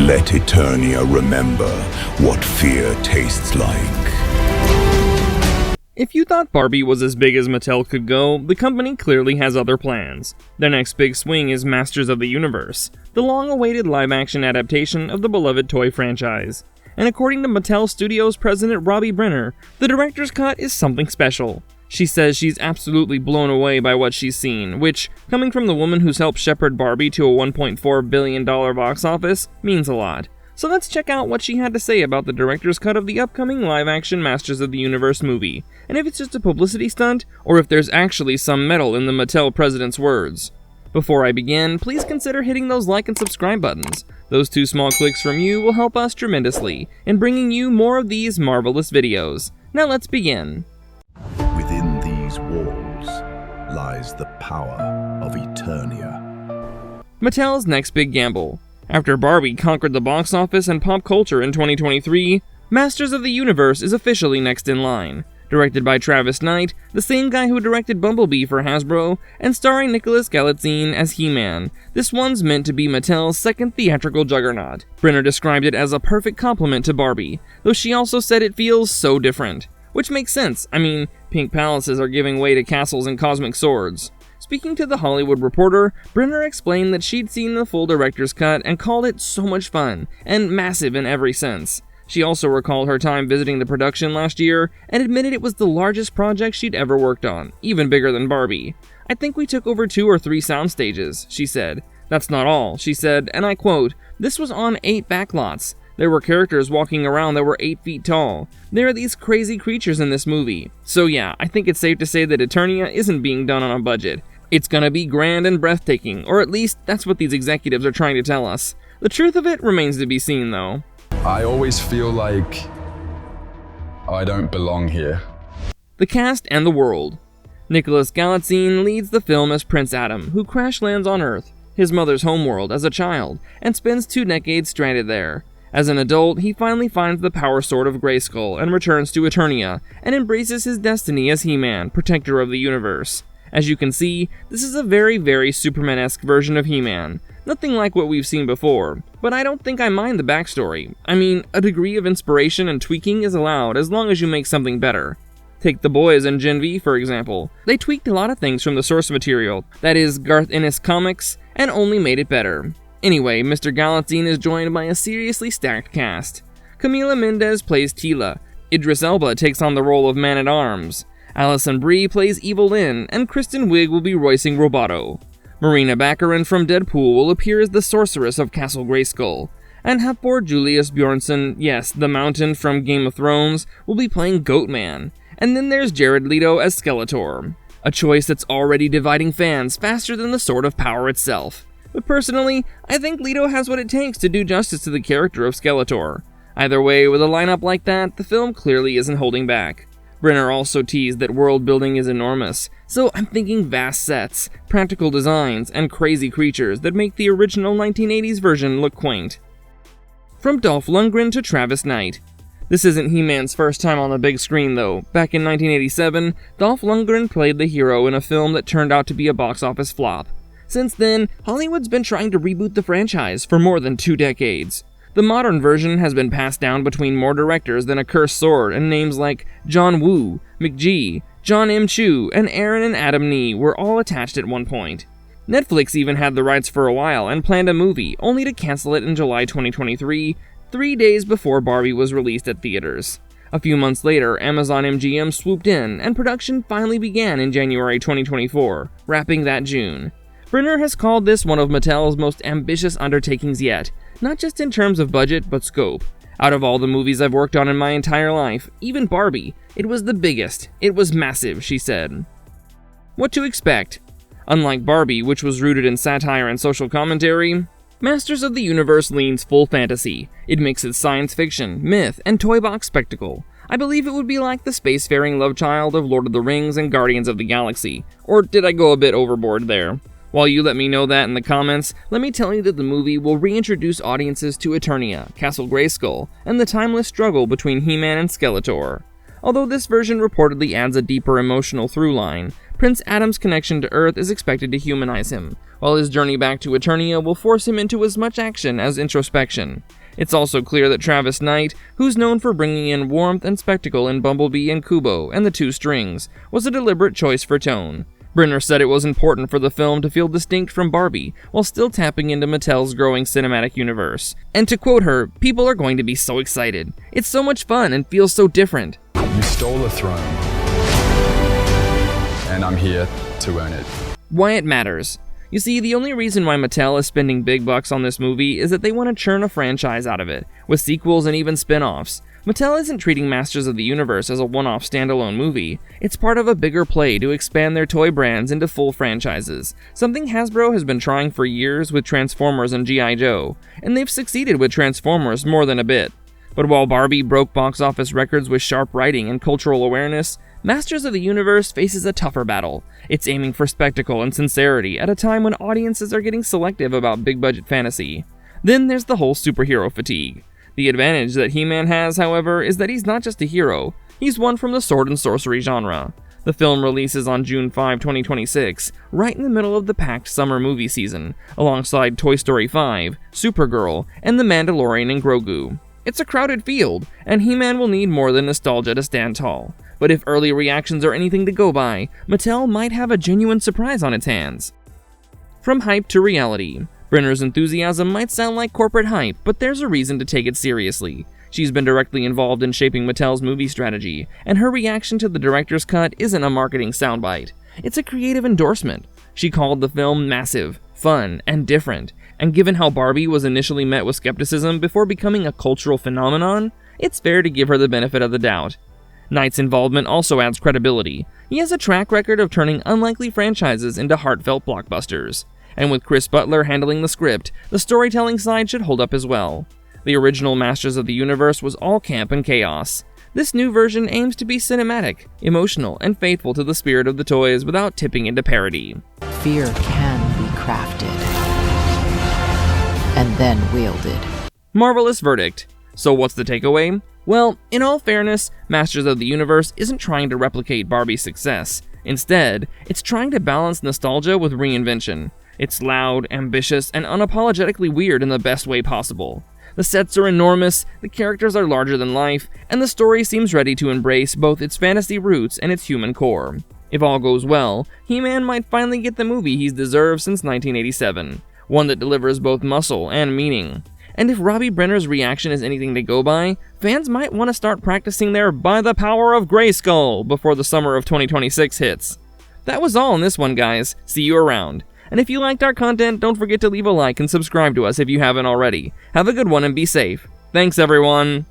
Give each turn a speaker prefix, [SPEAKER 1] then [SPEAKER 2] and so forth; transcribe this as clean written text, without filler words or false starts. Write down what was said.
[SPEAKER 1] Let Eternia remember what fear tastes like.
[SPEAKER 2] If you thought Barbie was as big as Mattel could go, the company clearly has other plans. Their next big swing is Masters of the Universe, the long-awaited live-action adaptation of the beloved toy franchise. And according to Mattel Studios president Robbie Brenner, the director's cut is something special. She says she's absolutely blown away by what she's seen, which, coming from the woman who's helped shepherd Barbie to a $1.4 billion box office, means a lot. So let's check out what she had to say about the director's cut of the upcoming live-action Masters of the Universe movie, and if it's just a publicity stunt, or if there's actually some metal in the Mattel president's words. Before I begin, please consider hitting those like and subscribe buttons. Those 2 small clicks from you will help us tremendously in bringing you more of these marvelous videos. Now let's begin.
[SPEAKER 3] Within these walls lies the power of Eternia.
[SPEAKER 2] Mattel's next big gamble. After Barbie conquered the box office and pop culture in 2023, Masters of the Universe is officially next in line. Directed by Travis Knight, the same guy who directed Bumblebee for Hasbro, and starring Nicholas Galitzine as He-Man, this one's meant to be Mattel's second theatrical juggernaut. Brenner described it as a perfect complement to Barbie, though she also said it feels so different. Which makes sense. I mean, pink palaces are giving way to castles and cosmic swords. Speaking to The Hollywood Reporter, Brenner explained that she'd seen the full director's cut and called it so much fun, and massive in every sense. She also recalled her time visiting the production last year, and admitted it was the largest project she'd ever worked on, even bigger than Barbie. "I think we took over 2 or 3 sound stages," she said. "That's not all," she said, and I quote, "This was on 8 backlots. There were characters walking around that were 8 feet tall. There are these crazy creatures in this movie. So yeah, I think it's safe to say that Eternia isn't being done on a budget. It's gonna be grand and breathtaking, or at least that's what these executives are trying to tell us. The truth of it remains to be seen though."
[SPEAKER 4] I always feel like I don't belong here.
[SPEAKER 2] The cast and the world. Nicholas Galitzine leads the film as Prince Adam, who crash lands on Earth, his mother's homeworld, as a child, and spends 2 decades stranded there. As an adult, he finally finds the power sword of Grayskull and returns to Eternia, and embraces his destiny as He-Man, protector of the universe. As you can see, this is a very Superman-esque version of He-Man. Nothing like what we've seen before, but I don't think I mind the backstory. I mean, a degree of inspiration and tweaking is allowed as long as you make something better. Take The Boys and Gen V, for example. They tweaked a lot of things from the source material, that is, Garth Ennis comics, and only made it better. Anyway, Mr. Galitzine is joined by a seriously stacked cast. Camila Mendes plays Teela, Idris Elba takes on the role of Man-at-Arms, Alison Brie plays Evil Lynn, and Kristen Wiig will be voicing Roboto. Marina Baccarin from Deadpool will appear as the sorceress of Castle Grayskull, and Hafthor Julius Bjornsson, yes, the Mountain from Game of Thrones, will be playing Goatman. And then there's Jared Leto as Skeletor, a choice that's already dividing fans faster than the Sword of Power itself. But personally, I think Leto has what it takes to do justice to the character of Skeletor. Either way, with a lineup like that, the film clearly isn't holding back. Brenner also teased that world building is enormous, so I'm thinking vast sets, practical designs, and crazy creatures that make the original 1980s version look quaint. From Dolph Lundgren to Travis Knight. This isn't He-Man's first time on the big screen though. Back in 1987, Dolph Lundgren played the hero in a film that turned out to be a box office flop. Since then, Hollywood's been trying to reboot the franchise for more than 2 decades. The modern version has been passed down between more directors than a cursed sword, and names like John Woo, McGee, John M. Chu, and Aaron and Adam Nee were all attached at one point. Netflix even had the rights for a while and planned a movie, only to cancel it in July 2023, 3 days before Barbie was released at theaters. A few months later, Amazon MGM swooped in, and production finally began in January 2024, wrapping that June. Brenner has called this one of Mattel's most ambitious undertakings yet, not just in terms of budget, but scope. Out of all the movies I've worked on in my entire life, even Barbie, it was the biggest. It was massive, she said. What to expect? Unlike Barbie, which was rooted in satire and social commentary, Masters of the Universe leans full fantasy. It mixes science fiction, myth, and toy box spectacle. I believe it would be like the spacefaring love child of Lord of the Rings and Guardians of the Galaxy. Or did I go a bit overboard there? While you let me know that in the comments, let me tell you that the movie will reintroduce audiences to Eternia, Castle Grayskull, and the timeless struggle between He-Man and Skeletor. Although this version reportedly adds a deeper emotional through line, Prince Adam's connection to Earth is expected to humanize him, while his journey back to Eternia will force him into as much action as introspection. It's also clear that Travis Knight, who's known for bringing in warmth and spectacle in Bumblebee and Kubo and the Two Strings, was a deliberate choice for tone. Brynner said it was important for the film to feel distinct from Barbie, while still tapping into Mattel's growing cinematic universe. And to quote her, "People are going to be so excited. It's so much fun and feels so different."
[SPEAKER 4] You stole a throne, and I'm here to earn it.
[SPEAKER 2] Why it matters. You see, the only reason why Mattel is spending big bucks on this movie is that they want to churn a franchise out of it, with sequels and even spin-offs. Mattel isn't treating Masters of the Universe as a one-off standalone movie. It's part of a bigger play to expand their toy brands into full franchises, something Hasbro has been trying for years with Transformers and G.I. Joe, and they've succeeded with Transformers more than a bit. But while Barbie broke box office records with sharp writing and cultural awareness, Masters of the Universe faces a tougher battle. It's aiming for spectacle and sincerity at a time when audiences are getting selective about big-budget fantasy. Then there's the whole superhero fatigue. The advantage that He-Man has, however, is that he's not just a hero. He's one from the sword and sorcery genre. The film releases on June 5, 2026, right in the middle of the packed summer movie season, alongside Toy Story 5, Supergirl, and The Mandalorian and Grogu. It's a crowded field, and He-Man will need more than nostalgia to stand tall. But if early reactions are anything to go by, Mattel might have a genuine surprise on its hands. From hype to reality. Brynner's enthusiasm might sound like corporate hype, but there's a reason to take it seriously. She's been directly involved in shaping Mattel's movie strategy, and her reaction to the director's cut isn't a marketing soundbite. It's a creative endorsement. She called the film massive, fun, and different, and given how Barbie was initially met with skepticism before becoming a cultural phenomenon, it's fair to give her the benefit of the doubt. Knight's involvement also adds credibility. He has a track record of turning unlikely franchises into heartfelt blockbusters. And with Chris Butler handling the script, the storytelling side should hold up as well. The original Masters of the Universe was all camp and chaos. This new version aims to be cinematic, emotional, and faithful to the spirit of the toys without tipping into parody.
[SPEAKER 5] Fear can be crafted and then wielded.
[SPEAKER 2] Marvelous verdict. So what's the takeaway? Well, in all fairness, Masters of the Universe isn't trying to replicate Barbie's success. Instead, it's trying to balance nostalgia with reinvention. It's loud, ambitious, and unapologetically weird in the best way possible. The sets are enormous, the characters are larger than life, and the story seems ready to embrace both its fantasy roots and its human core. If all goes well, He-Man might finally get the movie he's deserved since 1987, one that delivers both muscle and meaning. And if Robbie Brenner's reaction is anything to go by, fans might want to start practicing their "by the power of Grayskull" before the summer of 2026 hits. That was all in this one, guys. See you around. And if you liked our content, don't forget to leave a like and subscribe to us if you haven't already. Have a good one and be safe. Thanks, everyone!